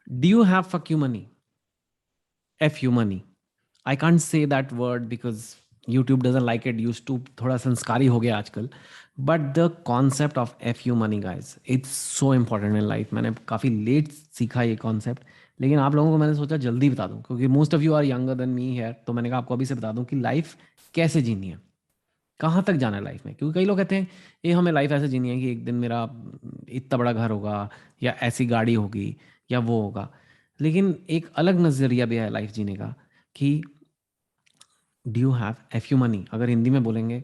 Do you have fuck you money? F you money. I can't say that word because YouTube doesn't like it. Used to थोड़ा संस्कारी हो गया आजकल. But the concept of FU money, guys, it's so important in life. मैंने काफ़ी late सीखा ये concept, लेकिन आप लोगों को मैंने सोचा जल्दी बता दूं क्योंकि most of you are younger than me है. तो मैंने कहा आपको अभी से बता दूं कि लाइफ कैसे जीनी है, कहाँ तक जाना है लाइफ में. क्योंकि कई लोग कहते हैं ये हमें लाइफ ऐसे जीनी है कि एक दिन मेरा इतना बड़ा घर होगा या ऐसी गाड़ी होगी या वो होगा. लेकिन एक अलग नज़रिया भी है लाइफ जीने का कि do you have F you money. अगर हिंदी में बोलेंगे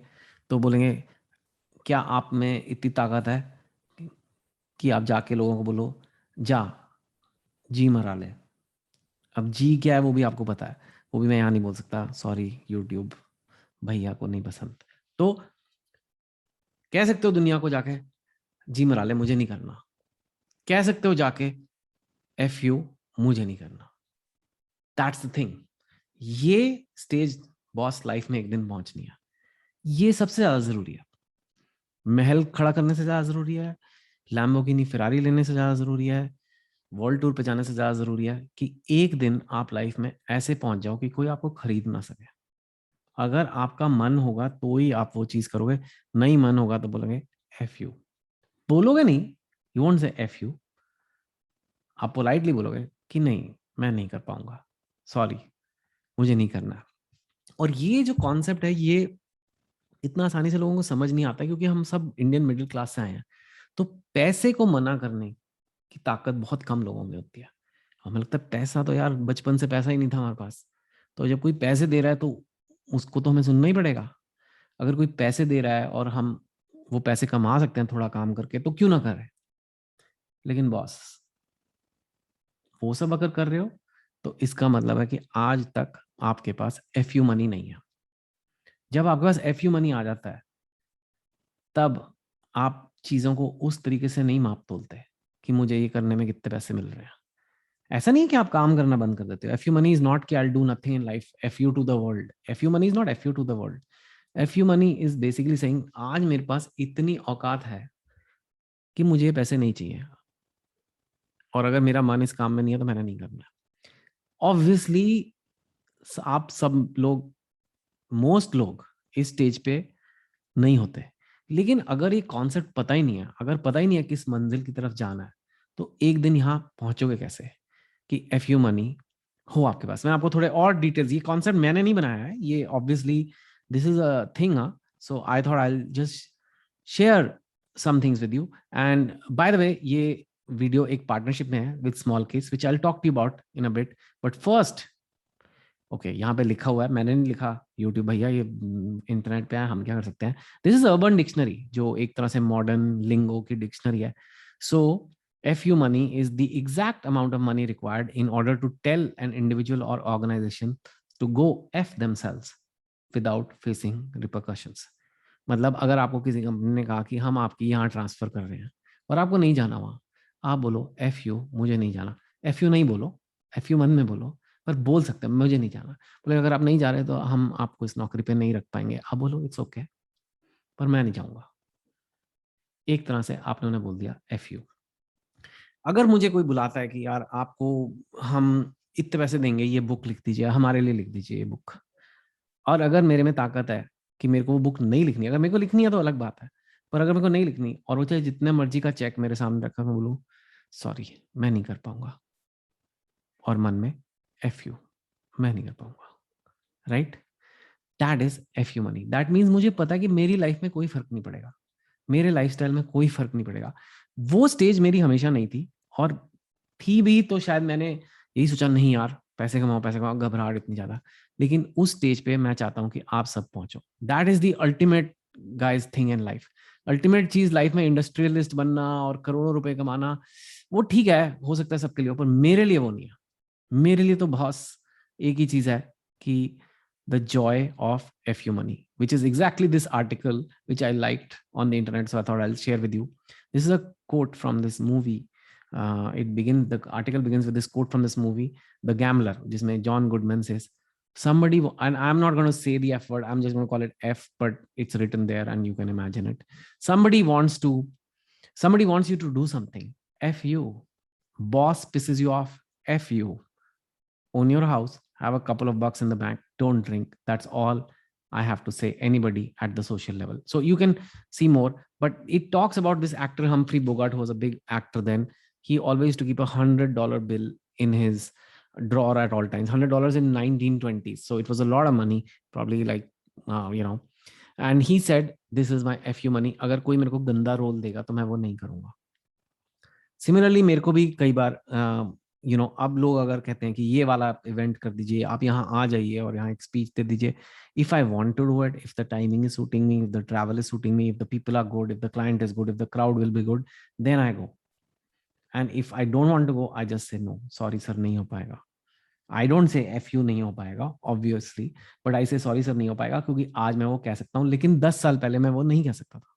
तो बोलेंगे क्या आप में इतनी ताकत है कि आप जाके लोगों को बोलो जा जी मरा ले. अब जी क्या है वो भी आपको पता है, वो भी मैं यहाँ नहीं बोल सकता, सॉरी यूट्यूब भैया को नहीं पसंद. तो कह सकते हो दुनिया को जाके जी मरा ले, मुझे नहीं करना. कह सकते हो जाके एफ यू, मुझे नहीं करना. That's the thing. ये स्टेज बॉस लाइफ में एक दिन पहुंचनी है. ये सबसे ज्यादा जरूरी है. महल खड़ा करने से ज्यादा जरूरी है, लैम्बोर्गिनी फेरारी लेने से ज्यादा जरूरी है, वर्ल्ड टूर पे जाने से ज्यादा जरूरी है कि एक दिन आप लाइफ में ऐसे पहुंच जाओ कि कोई आपको खरीद ना सके. अगर आपका मन होगा तो ही आप वो चीज करोगे, नहीं मन होगा तो बोलोगे एफ यू. बोलोगे नहीं, you won't say F you. आप पोलाइटली बोलोगे कि नहीं मैं नहीं कर पाऊंगा, सॉरी मुझे नहीं करना है. और ये जो कॉन्सेप्ट है ये इतना आसानी से लोगों को समझ नहीं आता क्योंकि हम सब इंडियन मिडिल क्लास से आए हैं. तो पैसे को मना करने की ताकत बहुत कम लोगों में होती है. हमें लगता है पैसा तो यार बचपन से पैसा ही नहीं था हमारे पास, तो जब कोई पैसे दे रहा है तो उसको तो हमें सुनना ही पड़ेगा. अगर कोई पैसे दे रहा है और हम वो पैसे कमा सकते हैं थोड़ा काम करके तो क्यों ना करें. लेकिन बॉस वो सब अगर कर रहे हो तो इसका मतलब है कि आज तक आपके पास एफ यू मनी नहीं है. जब आपके पास एफ यू मनी आ जाता है तब आप चीज़ों को उस तरीके से नहीं माप तोलते कि मुझे ये करने में कितने पैसे मिल रहे हैं. ऐसा नहीं है कि आप काम करना बंद कर देते हो. F you money is not कि I do nothing in life. F you to the world. F you money is not F you to the world. F you money is basically saying आज मेरे पास इतनी औकात है कि मुझे ये पैसे नहीं चाहिए, और अगर मेरा मन इस काम में नहीं है तो मैंने नहीं करना. ऑब्वियसली आप सब लोग, मोस्ट लोग इस स्टेज पे नहीं होते. लेकिन अगर ये कॉन्सेप्ट पता ही नहीं है, अगर पता ही नहीं है किस मंजिल की तरफ जाना है, तो एक दिन यहाँ पहुंचोगे कैसे कि एफ यू मनी हो आपके पास. मैं आपको थोड़े और डिटेल्स, ये कॉन्सेप्ट मैंने नहीं बनाया है, ये obviously this is a thing. So I thought I just share some things with you. And by the way ये वीडियो एक पार्टनरशिप में है with small kids which I will talk to you about in a bit. But first okay यहाँ पे लिखा हुआ है, मैंने नहीं लिखा, यूट्यूब भैया ये इंटरनेट पे है, हम क्या कर सकते हैं. दिस इज अर्बन डिक्शनरी जो एक तरह से मॉडर्न लिंगो की डिक्शनरी है. So F you money is the exact amount of money required in order to tell an individual और organisation to go F themselves without facing repercussions. मतलब अगर आपको किसी कंपनी ने कहा कि हम आपकी यहाँ ट्रांसफर कर रहे हैं और आपको नहीं जाना वहाँ, आप बोलो एफ यू, मुझे नहीं जाना. एफ यू नहीं बोलो, एफ यू मन में बोलो, पर बोल सकते हैं मुझे नहीं जाना. बोले अगर आप नहीं जा रहे तो हम आपको इस नौकरी पे नहीं रख पाएंगे. आप बोलो इट्स ओके पर मैं नहीं जाऊंगा. एक तरह से आपने उन्हें बोल दिया एफ यू. अगर मुझे कोई बुलाता है कि यार आपको हम इतने पैसे देंगे, ये बुक लिख दीजिए, हमारे लिए लिख दीजिए ये बुक, और अगर मेरे में ताकत है कि मेरे को वो बुक नहीं लिखनी, अगर मेरे को लिखनी है तो अलग बात है, पर अगर मेरे को नहीं लिखनी और वो चाहे जितने मर्जी का चेक मेरे सामने रखा, मैं बोलूँ सॉरी मैं नहीं कर पाऊंगा, और मन में एफ यू, मैं नहीं कर पाऊंगा. Right. That is F you money. That means मुझे पता है कि मेरी लाइफ में कोई फर्क नहीं पड़ेगा, मेरे लाइफस्टाइल में कोई फर्क नहीं पड़ेगा. वो स्टेज मेरी हमेशा नहीं थी, और थी भी तो शायद मैंने यही सोचा नहीं यार पैसे कमाओ, घबराहट इतनी ज्यादा. लेकिन उस स्टेज पे मैं चाहता हूं कि आप सब पहुंचो. That is the ultimate guys thing in life. Ultimate चीज लाइफ में इंडस्ट्रियलिस्ट बनना और करोड़ों रुपए कमाना, वो ठीक है, हो सकता है सबके लिए, पर मेरे लिए वो नहीं है. मेरे लिए तो बस एक ही चीज है कि the joy of FU money, which is exactly this article which I liked on the internet. So I thought I'll share with you. This is a quote from this movie. The article begins with this quote from this movie, The Gambler, जिसमें John Goodman says, somebody, and I'm not going to say the F word, I'm just going to call it F, but it's written there and you can imagine it. Somebody wants you to do something. F you. Boss pisses you off. F you. Own your house, have a couple of bucks in the bank, don't drink. That's all I have to say. Anybody at the social level. So you can see more, but it talks about this actor Humphrey Bogart, who was a big actor then. He always used to keep $100 bill in his drawer at all times. $100 in 1920s. So it was a lot of money, probably like, you know. And he said, this is my FU money. अगर कोई मेरे को गंदा role देगा तो मैं वो नहीं करूंगा. सिमिलरली मेरे को भी कई बार यू नो, अब लोग अगर कहते हैं कि ये वाला इवेंट कर दीजिए, आप यहाँ आ जाइए और यहाँ एक स्पीच दे दीजिए. If I want to do it, if the timing is suiting me, if the travel is suiting me, if the people are good, if the client is good, if the crowd will be good, then I go. And if I don't want to go, I just say no, sorry sir, नहीं हो पाएगा. I don't say F you, नहीं हो पाएगा obviously, but I से sorry sir, नहीं हो पाएगा, क्योंकि आज मैं वो कह सकता हूँ, लेकिन 10 साल पहले मैं वो नहीं कह सकता था.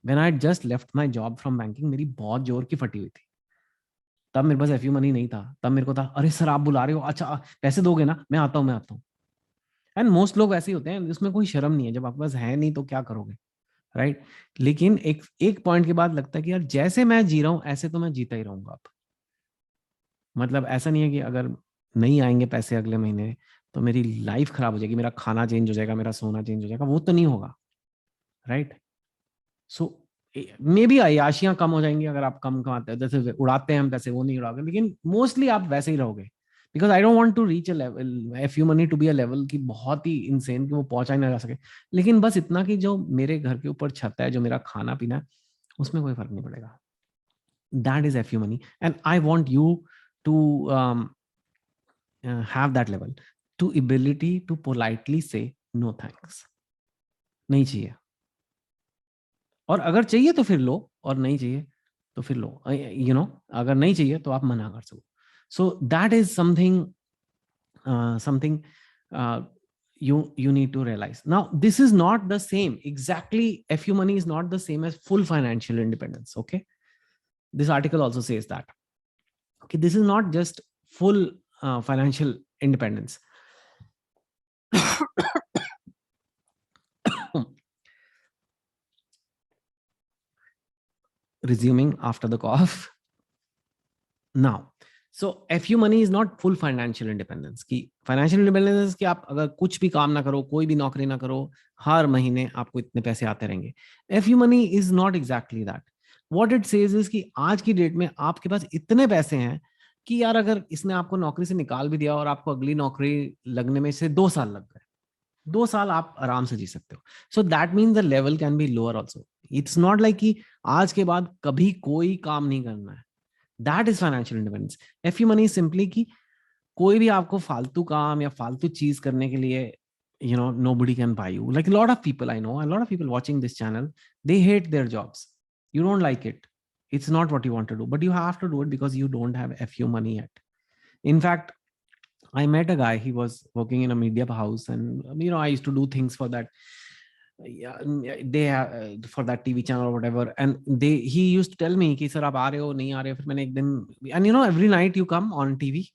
When I just left my job from banking, मेरी बहुत जोर की फटी हुई थी. तब मेरे पास एफयू मनी नहीं था. तब मेरे को था, अरे सर आप बुला रहे हो, अच्छा पैसे दोगे ना, मैं आता हूँ, मैं आता हूँ. एंड मोस्ट लोग ऐसे ही होते हैं, इसमें कोई शर्म नहीं है. जब आपके पास है नहीं तो क्या करोगे, राइट? लेकिन एक एक पॉइंट के बाद लगता है कि यार जैसे मैं जी रहा हूँ ऐसे तो मैं जीता ही रहूंगा अब. मतलब ऐसा नहीं है कि अगर नहीं आएंगे पैसे अगले महीने तो मेरी लाइफ खराब हो जाएगी, मेरा खाना चेंज हो जाएगा, मेरा सोना चेंज हो जाएगा. वो तो नहीं होगा, राइट? सो मे बी अय्याशियां कम हो जाएंगी अगर आप कम कमाते हो. जैसे उड़ाते हैं हम पैसे, वो नहीं उड़ाओगे, लेकिन मोस्टली आप वैसे ही रहोगे. Because I don't want to reach a level, F you money to be a level की बहुत ही इंसेन कि वो पहुंचा ही ना जा सके. लेकिन बस इतना कि जो मेरे घर के ऊपर छत है, जो मेरा खाना पीना है, उसमें कोई फर्क नहीं पड़ेगा. That is F you money. And I want you to have that level, to ability to politely say no thanks. नहीं चाहिए, और अगर चाहिए तो फिर लो, और नहीं चाहिए तो फिर लो. यू नो, अगर नहीं चाहिए तो आप मना कर सको. So that is something, something you need to realize. Now this is not the same exactly, fu money is not the same as full financial independence. Okay, this article also says that, okay, this is not just full financial independence. Resuming after the cough. Now, so FU money is not full financial independence. कि financial independence कि आप अगर कुछ भी काम ना करो, कोई भी नौकरी ना करो, हर महीने आपको इतने पैसे आते रहेंगे. FU money is not exactly that. What it says is कि आज की डेट में आपके पास इतने पैसे हैं कि यार अगर इसने आपको नौकरी से निकाल भी दिया और आपको अगली नौकरी लगने में से 2 साल लग गए, 2 साल आप आराम से जी सकते हो. So that means the level can be lower also. It's not like कि आज के बाद कभी कोई काम नहीं करना है. That is financial independence. F you money simply कि कोई भी आपको फालतू काम या फालतू चीज करने के लिए, you know, nobody can buy you. Like a lot of people I know, a lot of people watching this channel, they hate their jobs. You don't like it, it's not what you want to do, but you have to do it because you don't have fu money yet. In fact, I met a guy, he was working in a media house, and you know, I used to do things for that, yeah, they have for that TV channel or whatever, and he used to tell me कि sir आप आ रहे हो नहीं आ रहे हो. फिर मैंने एक दिन, and you know, every night you come on TV,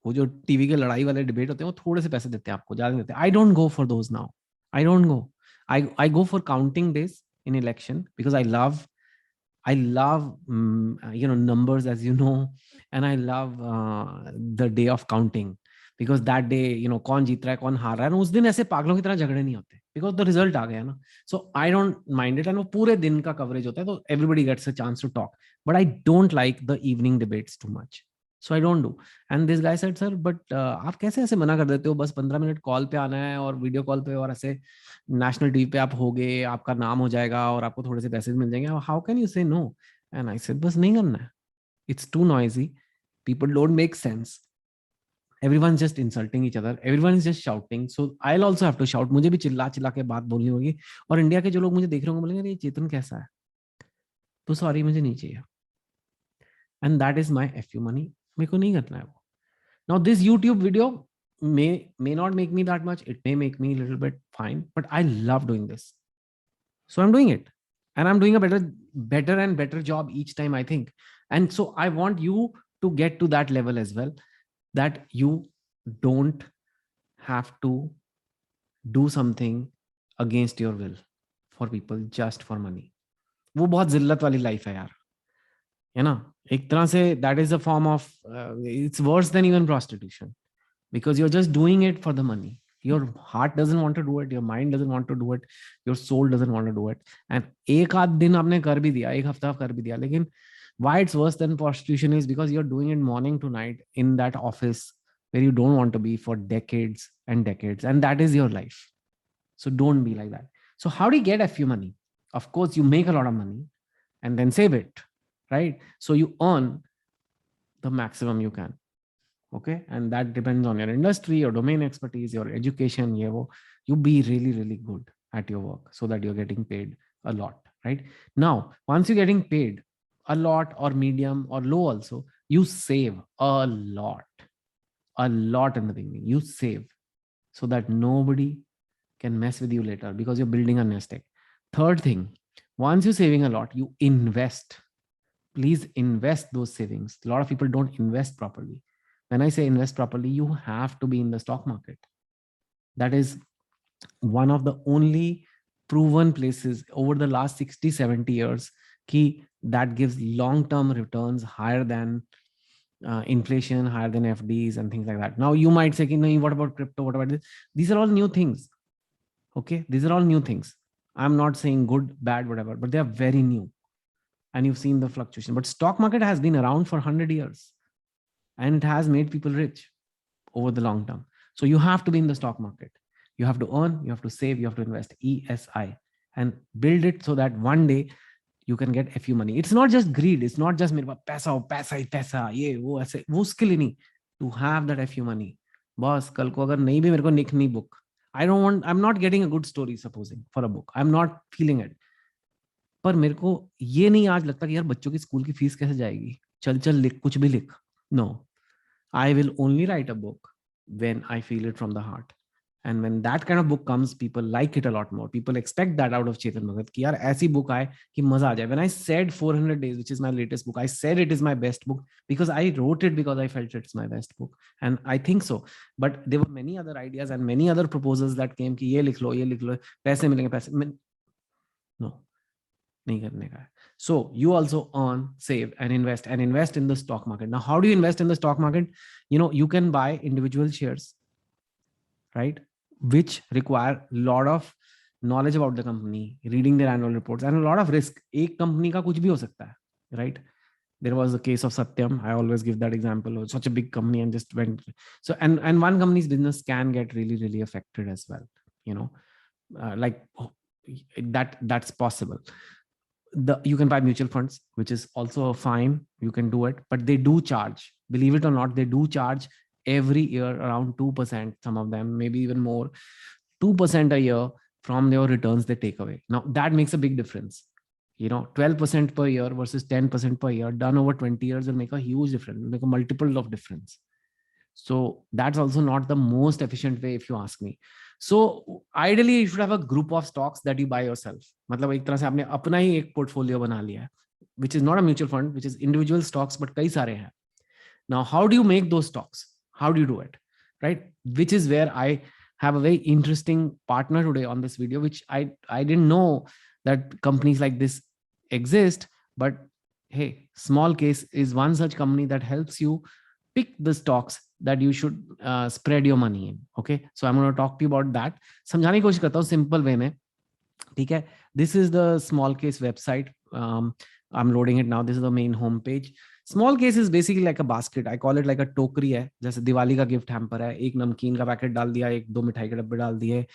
वो जो टीवी के लड़ाई वाले डिबेट होते हैं, वो थोड़े से पैसे देते हैं आपको, ज्यादा देते हैं. I don't go for those now. I don't go. I go for counting days in election because I love you know, numbers, as you know, and I love the day of counting, because that day, you know, कौन जीत रहा है कौन हार रहा है, उस दिन ऐसे पागलों की तरह झगड़े नहीं होते because the result आ गया ना. So I don't mind it, and वो पूरे दिन का कवरेज होता है, तो everybody gets a chance to talk, but I don't like the evening debates too much. So I don't do. And this guy said, sir, but आप कैसे ऐसे मना कर देते हो, बस 15 मिनट कॉल पे आना है और वीडियो कॉल पे, और ऐसे नेशनल टीवी पे आप होगे, आपका नाम हो जाएगा और आपको थोड़े से पैसे मिल जाएंगे, how can you say no? And I said, बस नहीं करना है. It's too noisy, people don't make sense, everyone's just insulting each other, everyone is just shouting, so I'll also have to shout. मुझे भी चिल्ला चिल्ला के बात बोलनी होगी, और इंडिया के जो लोग मुझे देख रहे होंगे बोलेंगे ये चेतन कैसा है, तो सॉरी मुझे नहीं चाहिए. And that is my F you money. मेरे को नहीं करना है वो. Now this YouTube video may not make me that much, it may make me a little bit fine, but I love doing this, so I'm doing it, and I'm doing a better and better job each time, I think. And so I want you to get to that level as well, that you don't have to do something against your will for people just for money. वो बहुत जिल्लत वाली life है यार. है ना, एक तरह से that is a form of it's worse than even prostitution, because you're just doing it for the money. Your heart doesn't want to do it, your mind doesn't want to do it, your soul doesn't want to do it. And एक आध दिन आपने कर भी दिया, एक हफ्ता कर भी दिया, लेकिन why it's worse than prostitution is because you're doing it morning to night in that office where you don't want to be for decades and decades, and that is your life. So don't be like that. So how do you get FU money? Of course, you make a lot of money and then save it, right? So you earn the maximum you can. Okay, and that depends on your industry, your domain expertise, your education. You be really, really good at your work so that you're getting paid a lot, right? Now, once you're getting paid a lot or medium or low also, you save a lot in the beginning. You save so that nobody can mess with you later, because you're building a nest egg. Third thing, once you're saving a lot, you invest. Please invest those savings. A lot of people don't invest properly. When I say invest properly, you have to be in the stock market. That is one of the only proven places over the last 60, 70 years that gives long-term returns higher than inflation, higher than FDs and things like that. Now you might say, no, what about crypto? What about this? These are all new things. Okay, these are all new things. I'm not saying good, bad, whatever, but they are very new. And you've seen the fluctuation. But stock market has been around for 100 years. And it has made people rich over the long term. So you have to be in the stock market. You have to earn, you have to save, you have to invest, ESI, and build it so that one day you can get FU money. It's not just greed. It's not just मेरे पास पैसा ही पैसा, ये वो ऐसे, वो उसके लिए नहीं. To have that FU money. Boss, कल को अगर नहीं भी मेरे को निकनी book, I'm not getting a good story, supposing, for a book. I'm not feeling it. पर मेरे को ये नहीं आज लगता कि यार बच्चों की स्कूल की फीस कैसे जाएगी, चल लिख, कुछ भी लिख. No, I will only write a book when I feel it from the heart. And when that kind of book comes, people like it a lot more. People expect that out of Chetan Bhagat कि यार ऐसी book आए कि मजा आ जाए. When I said 400 Days, which is my latest book, I said it is my best book because I wrote it because I felt it's my best book. And I think so. But there were many other ideas and many other proposals that came कि ये लिख लो, पैसे मिलेंगे, पैसे. No. नहीं करने का है. So you also earn, save, and invest in the stock market. Now, how do you invest in the stock market? You can buy individual shares, right, which require a lot of knowledge about the company, reading their annual reports, and a lot of risk. एक company का कुछ भी हो सकता है, right? There was the case of Satyam. I always give that example. Such a big company and just went. So and one company's business can get really, really affected as well. That's possible. You can buy mutual funds, which is also fine. You can do it, but they do charge. Believe it or not, they do charge every year around 2%. Some of them, maybe even more, 2% a year from your returns they take away. Now that makes a big difference. 12% per year versus 10% per year done over 20 years will make a huge difference, make a multiple of difference. So that's also not the most efficient way, if you ask me. So ideally you should have a group of stocks that you buy yourself. मतलब एक तरह से आपने अपना ही एक portfolio बना लिया है, which is not a mutual fund, which is individual stocks, but कई सारे हैं. Now, how do you make those stocks? How do you do it? Right? Which is where I have a very interesting partner today on this video, which I didn't know that companies like this exist, but hey, Small Case is one such company that helps you pick the stocks that you should spread your money in. Okay, so I'm going to talk to you about that. समझाने की कोशिश करता हूँ simple way में. ठीक है? This is the Small Case website. I'm loading it now. This is the main home page. Small Case is basically like a basket. I call it like a टोकरी है, जैसे दिवाली का गिफ्ट हैम्पर है. एक नमकीन का पैकेट डाल दिया, एक दो मिठाई के डब्बे डाल दिए,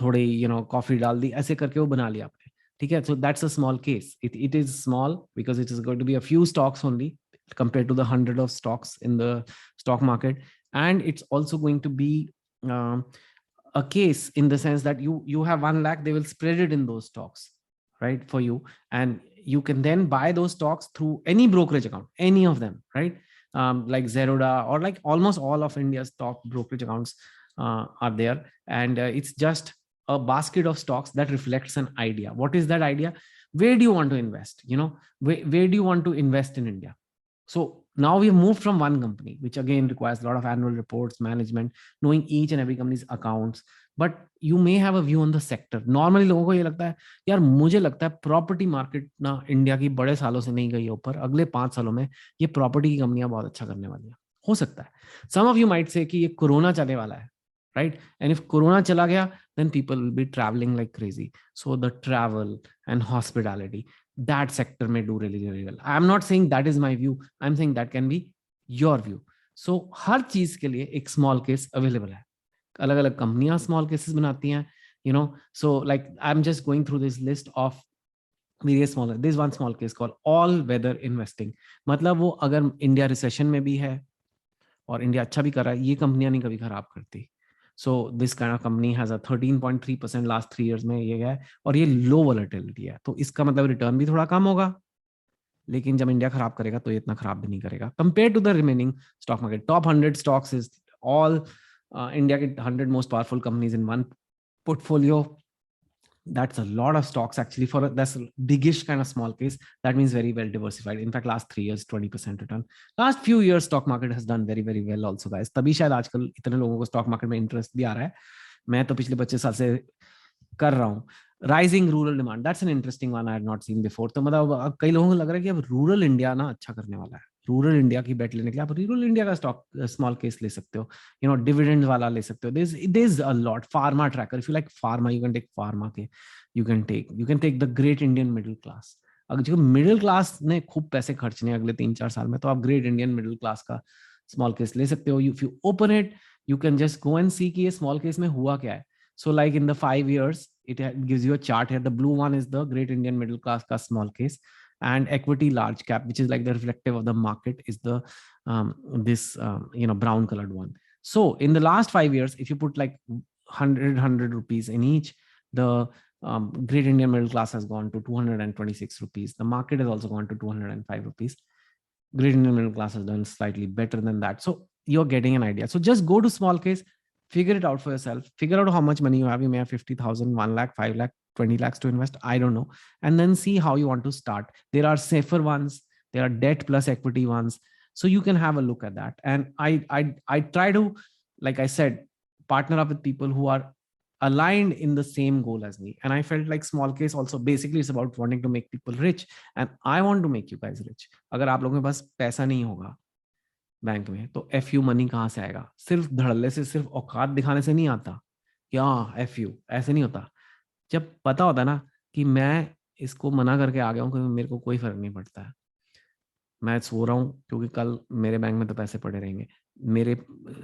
थोड़ी कॉफी डाल दी, ऐसे करके वो बना लिया आपने. ठीक है? So that's a small case. It is small because it is going to be a few stocks only compared to the 100 of stocks in the stock market, and it's also going to be a case in the sense that you have 1 lakh, they will spread it in those stocks, right, for you, and you can then buy those stocks through any brokerage account, any of them, right? Like Zerodha, or like almost all of India's top brokerage accounts are there, and it's just a basket of stocks that reflects an idea. What is that idea? Where do you want to invest? Where do you want to invest in India? So Now we have moved from one company, which again requires a lot of annual reports, management, knowing each and every company's accounts. But you may have a view on the sector. Normally लोगों को ये लगता है, यार मुझे लगता है property market ना इंडिया की बड़े सालों से नहीं गई है ऊपर, अगले 5 सालों में ये प्रॉपर्टी की कंपनियां बहुत अच्छा करने वाली हैं. हो सकता है. सम ऑफ यू माइट से कि ये कोरोना चलने वाला है, राइट? एंड इफ कोरोना चला गया, then people will be traveling like crazy. So the travel and hospitality, that sector may do really really well. I'm not saying that is my view, I'm saying that can be your view. So हर चीज के लिए एक small case available है. अलग अलग कंपनियां small cases बनाती हैं, you know. So like I'm just going through this list of various small, this one small case called all weather investing. मतलब वो अगर इंडिया रिसेशन में भी है और इंडिया अच्छा भी कर रहा है, ये कंपनियां नहीं कभी खराब करती. So this kind of company has a 13.3% last 3 years में ये है, और ये लो वॉलेटिलिटी है, तो इसका मतलब रिटर्न भी थोड़ा कम होगा. लेकिन जब इंडिया खराब करेगा तो ये इतना खराब भी नहीं करेगा compare to the remaining stock market. Top 100 stocks is all India के 100 most powerful companies in one portfolio. That's a lot of stocks actually. For that's a biggish kind of small case. That means very well diversified. In fact, last 3 years 20% return. Last few years stock market has done very very well also, guys. तभी शायद आजकल इतने लोगों को stock market में interest भी आ रहा है. मैं तो पिछले 25 साल से कर रहा हूँ. Rising rural demand, that's an interesting one, I had not seen before. तो मतलब अब कई लोगों को लग रहा है कि अब रूरल इंडिया ना अच्छा करने वाला है. रूरल इंडिया की बेट लेने के लिए आप रूरल इंडिया का स्टॉक स्मॉल केस ले सकते हो, यू नो, डिविडेंड वाला ले सकते हो. There is a lot. Pharma tracker, if you like pharma you can take pharma के. You can take the great Indian middle class. अगर जो मिडिल क्लास ने खूब पैसे खर्चने अगले 3-4 साल में, तो आप ग्रेट इंडियन मिडिल क्लास का स्मॉल केस ले सकते हो. If you open it, you can just go and see कि ये स्मॉल केस में हुआ क्या है. So like in the 5 years, it gives you a chart here. The blue one is the great Indian middle class ka small case, and equity large cap, which is like the reflective of the market, is the this brown colored one. So in the last 5 years, if you put like 100 rupees in each, the great Indian middle class has gone to 226 rupees. The market has also gone to 205 rupees. Great Indian middle class has done slightly better than that. So you're getting an idea. So just go to small case, figure it out for yourself, figure out how much money you have. You may have 50,000, 1 lakh, 5 lakh, 20 lakhs to invest, I don't know. And then see how you want to start. There are safer ones, there are debt plus equity ones, so you can have a look at that. And I try to, like I said, partner up with people who are aligned in the same goal as me. And I felt like small case also basically is about wanting to make people rich, and I want to make you guys rich. अगर आप लोगों के पास पैसा नहीं होगा bank में, तो F you money कहाँ से आएगा? सिर्फ धड़ल्ले से, सिर्फ औकात दिखाने से नहीं आता. क्या एफ यू ऐसे नहीं होता. जब पता होता है ना कि मैं इसको मना करके आ गया हूँ, क्योंकि मेरे को कोई फर्क नहीं पड़ता है, मैं सो रहा हूँ क्योंकि कल मेरे बैंक में तो पैसे पड़े रहेंगे, मेरे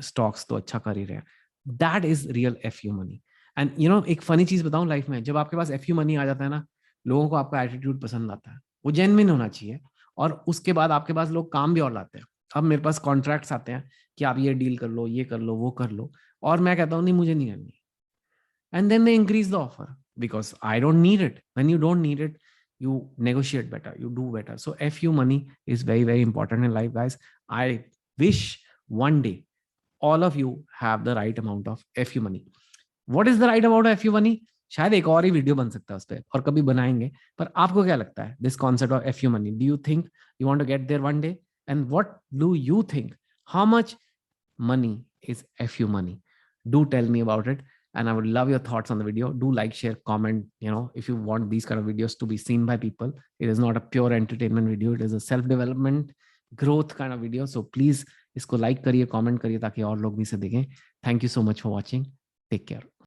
स्टॉक्स तो अच्छा कर ही रहे हैं. That is real F you money. And you know, एक फनी चीज बताऊं, लाइफ में जब आपके पास एफ यू मनी आ जाता है ना, लोगों को आपका एटीट्यूड पसंद आता है, वो जेन्युइन होना चाहिए. और उसके बाद आपके पास लोग काम भी और लाते हैं. अब मेरे पास कॉन्ट्रैक्ट्स आते हैं कि आप ये डील कर लो, ये कर लो, वो कर लो, और मैं कहता हूँ नहीं मुझे नहीं करनी. And then they increase the offer because I don't need it. When you don't need it, you negotiate better, you do better. So FU money is very very important in life, guys. I wish one day all of you have the right amount of FU money. What is the right amount of FU money? शायद एक और ही video बन सकता है उस पर, और कभी बनाएंगे. पर आपको क्या लगता है this concept of FU money? Do you think you want to get there one day? And what do you think? How much money is FU money? Do tell me about it, and I would love your thoughts on the video. Do like, share, comment. You know, if you want these kind of videos to be seen by people, it is not a pure entertainment video, it is a self development growth kind of video. So please इसको like करिए, comment करिए, ताकि और लोग भी इसे देखें. Thank you so much for watching. Take care.